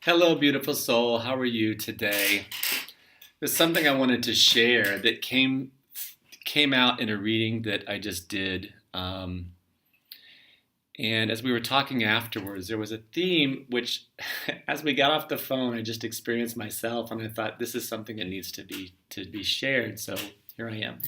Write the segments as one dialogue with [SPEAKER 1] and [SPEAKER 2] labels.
[SPEAKER 1] Hello, beautiful soul. How are you today? There's something I wanted to share that came out in a reading that I just did. And as we were talking afterwards, there was a theme which, as we got off the phone, I just experienced myself, and I thought this is something that needs to be shared. So here I am.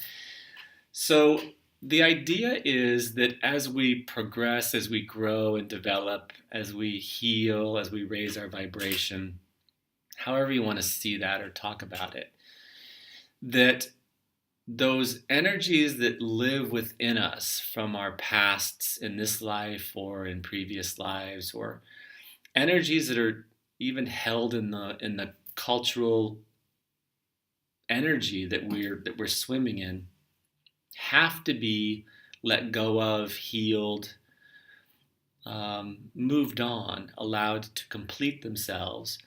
[SPEAKER 1] So the idea is that as we progress, as we grow and develop, as we heal, as we raise our vibration, however you want to see that or talk about it, that those energies that live within us from our pasts in this life or in previous lives, or energies that are even held in the cultural energy that we're swimming in, have to be let go of, healed, moved on, allowed to complete themselves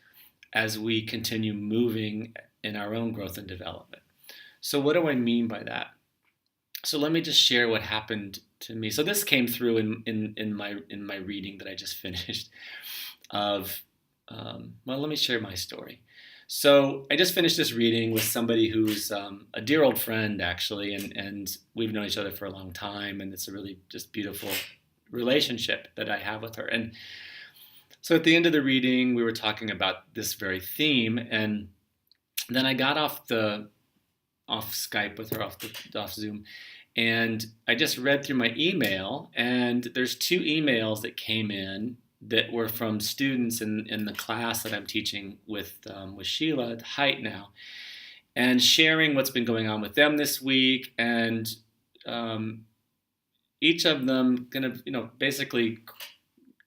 [SPEAKER 1] as we continue moving in our own growth and development. So what do I mean by that? So let me just share what happened to me. So this came through in my reading that I just finished of well, let me share my story. So I just finished this reading with somebody who's a dear old friend, actually, and we've known each other for a long time, and it's a really just beautiful relationship that I have with her. And so at the end of the reading, we were talking about this very theme, and then I got off Skype with her, off Zoom, and I just read through my email, and there's two emails that came in that were from students in the class that I'm teaching with Sheila at Height now, and sharing what's been going on with them this week, and um, each of them kind of basically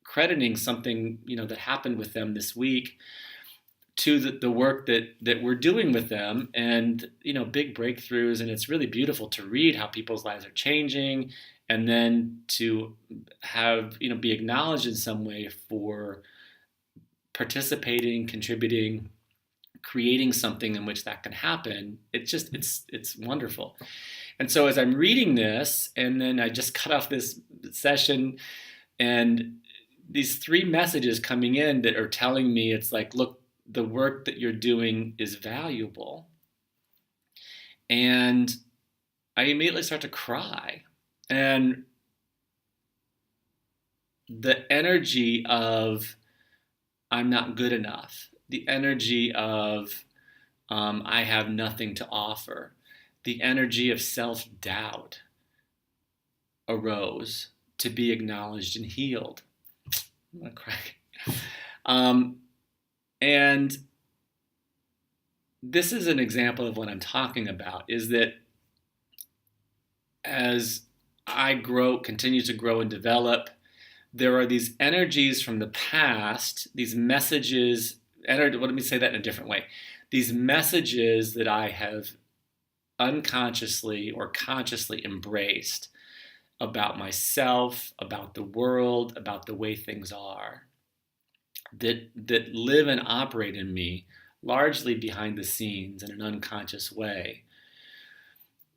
[SPEAKER 1] crediting something that happened with them this week to the work that we're doing with them, and big breakthroughs. And it's really beautiful to read how people's lives are changing, and then to have be acknowledged in some way for participating, contributing, creating something in which that can happen. It's wonderful. And so as I'm reading this, and then I just cut off this session, and these three messages coming in that are telling me, it's like, look, the work that you're doing is valuable. And I immediately start to cry. And the energy of I'm not good enough, the energy of I have nothing to offer, the energy of self-doubt arose to be acknowledged and healed. I'm gonna cry. And this is an example of what I'm talking about, is that as I continue to grow and develop, there are these energies from the past, these messages, let me say that in a different way. These messages that I have unconsciously or consciously embraced about myself, about the world, about the way things are, that live and operate in me largely behind the scenes in an unconscious way.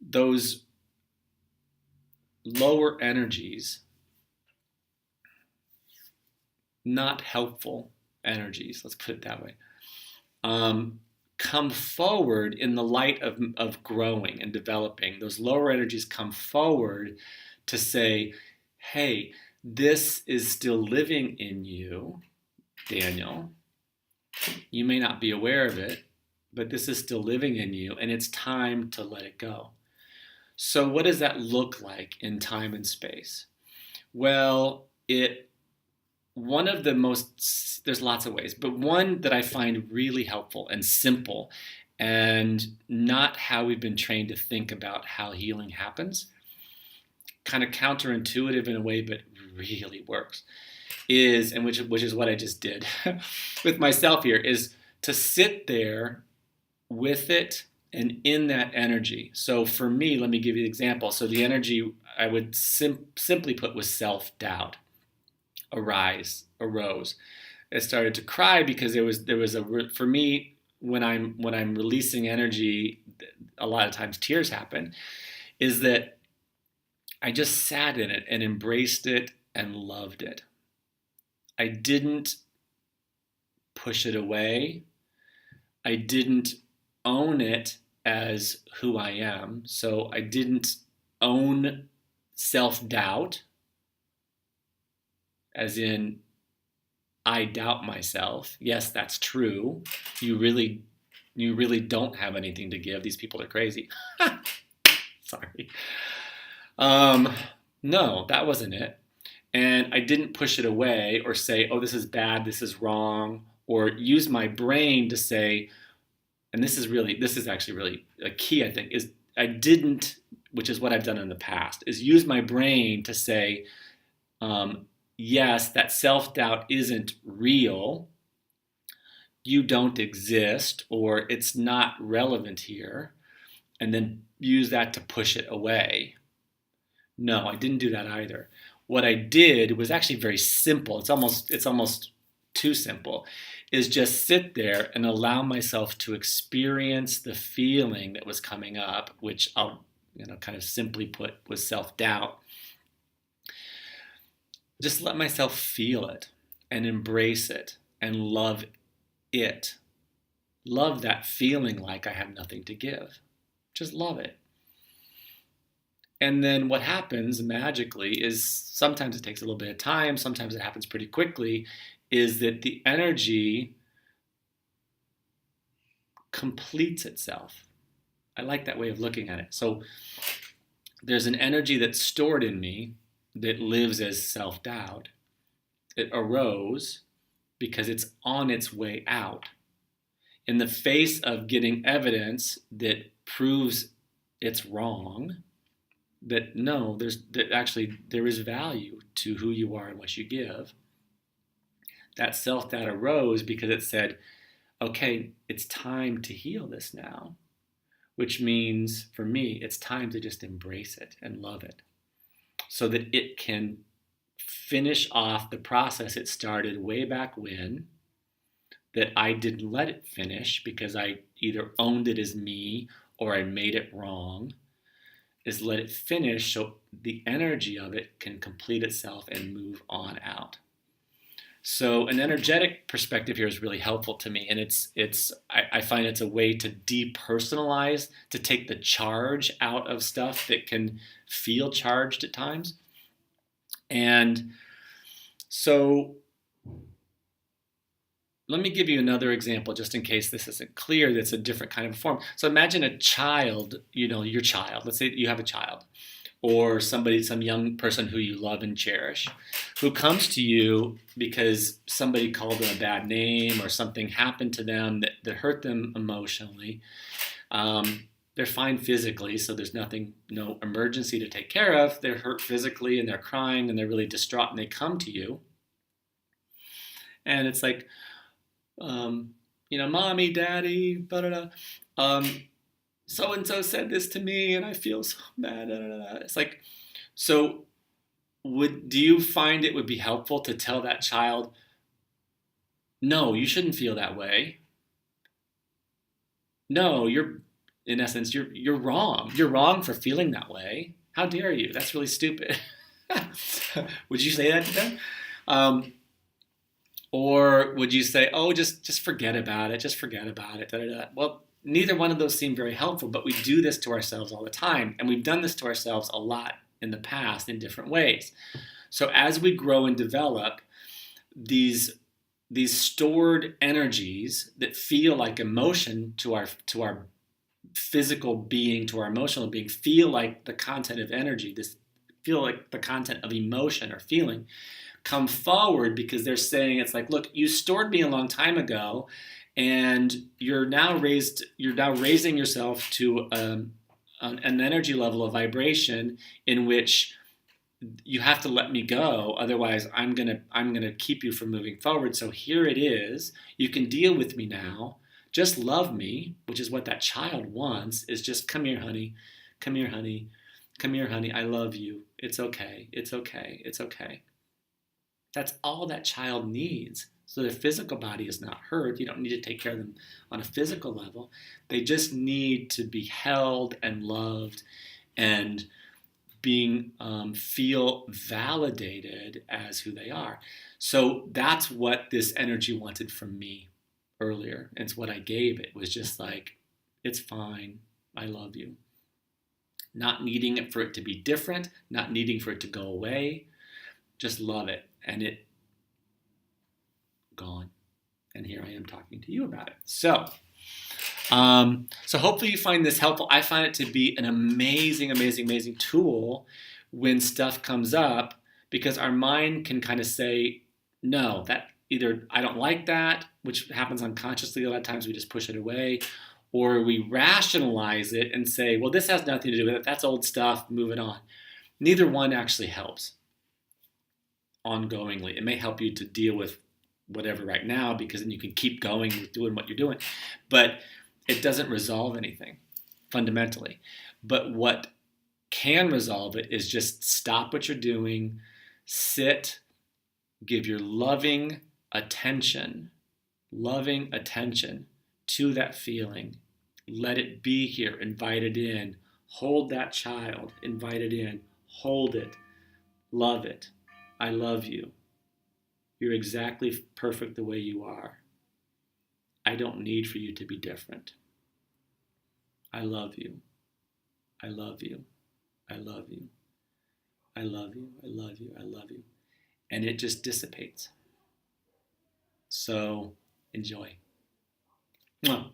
[SPEAKER 1] Those lower energies, not helpful energies, let's put it that way, come forward in the light of growing and developing. Those lower energies come forward to say, hey, this is still living in you, Daniel. You may not be aware of it, but this is still living in you, and it's time to let it go. So what does that look like in time and space? Well, one of the most, there's lots of ways, but one that I find really helpful and simple, and not how we've been trained to think about how healing happens, kind of counterintuitive in a way, but really works, is, and which is what I just did with myself here, is to sit there with it and in that energy. So for me, let me give you an example. So the energy I would simply put was self-doubt. Arose. I started to cry because there was for me, when I'm releasing energy, a lot of times tears happen, is that I just sat in it and embraced it and loved it. I didn't push it away. I didn't own it as who I am. So I didn't own self-doubt, as in I doubt myself. Yes, that's true. You really don't have anything to give. These people are crazy. Sorry. No, that wasn't it. And I didn't push it away or say, oh, this is bad, this is wrong, or use my brain to say, and this is actually really a key, I think, is I didn't, which is what I've done in the past, is use my brain to say, yes, that self-doubt isn't real, you don't exist, or it's not relevant here, and then use that to push it away. No, I didn't do that either. What I did was actually very simple. It's almost too simple, is just sit there and allow myself to experience the feeling that was coming up, which I'll kind of simply put was self-doubt. Just let myself feel it and embrace it and love it. Love that feeling like I have nothing to give. Just love it. And then what happens magically is, sometimes it takes a little bit of time, sometimes it happens pretty quickly, is that the energy completes itself. I like that way of looking at it. So there's an energy that's stored in me that lives as self-doubt. It arose because it's on its way out. In the face of getting evidence that proves it's wrong, that no, there is value to who you are and what you give. That self-doubt arose because it said, okay, it's time to heal this now, which means for me, it's time to just embrace it and love it so that it can finish off the process it started way back when, that I didn't let it finish because I either owned it as me or I made it wrong, is let it finish so the energy of it can complete itself and move on out. So an energetic perspective here is really helpful to me, and I find it's a way to depersonalize, to take the charge out of stuff that can feel charged at times. And so let me give you another example, just in case this isn't clear, that's a different kind of form. So imagine a child, your child. Let's say you have a child, or some young person who you love and cherish, who comes to you because somebody called them a bad name or something happened to them that hurt them emotionally. They're fine physically, so there's no emergency to take care of. They're hurt physically and they're crying and they're really distraught, and they come to you. And it's like, mommy, daddy, so-and-so said this to me and I feel so bad. It's like, so do you find it would be helpful to tell that child, no, you shouldn't feel that way. No, in essence, you're wrong. You're wrong for feeling that way. How dare you? That's really stupid. Would you say that to them? Or would you say, oh, just forget about it. Just forget about it. Well, neither one of those seem very helpful, but we do this to ourselves all the time. And we've done this to ourselves a lot in the past in different ways. So as we grow and develop, these stored energies that feel like emotion to our physical being, to our emotional being, feel like the content of energy, feel like the content of emotion or feeling, come forward because they're saying, it's like, look, you stored me a long time ago, and you're now raising yourself to an energy level of vibration in which you have to let me go, otherwise I'm gonna keep you from moving forward. So here it is. You can deal with me now. Just love me, which is what that child wants. Is just come here, honey. Come here, honey. Come here, honey. I love you. It's okay. It's okay. It's okay. That's all that child needs. So their physical body is not hurt. You don't need to take care of them on a physical level. They just need to be held and loved and feel validated as who they are. So that's what this energy wanted from me. earlier. And it's what I gave it was just like, it's fine. I love you. Not needing it for it to be different, not needing for it to go away. Just love it. And it gone. And here I am talking to you about it. So hopefully you find this helpful. I find it to be an amazing, amazing, amazing tool when stuff comes up, because our mind can kind of say, no, that either I don't like that, which happens unconsciously. A lot of times we just push it away, or we rationalize it and say, well, this has nothing to do with it. That's old stuff. Move it on. Neither one actually helps ongoingly. It may help you to deal with whatever right now, because then you can keep going with doing what you're doing. But it doesn't resolve anything fundamentally. But what can resolve it is just stop what you're doing, sit, give your loving attention to that feeling. Let it be here, invite it in. Hold that child, invite it in, hold it, love it. I love you. You're exactly perfect the way you are. I don't need for you to be different. I love you. I love you. I love you. I love you. I love you. I love you. And it just dissipates. So enjoy. Mwah.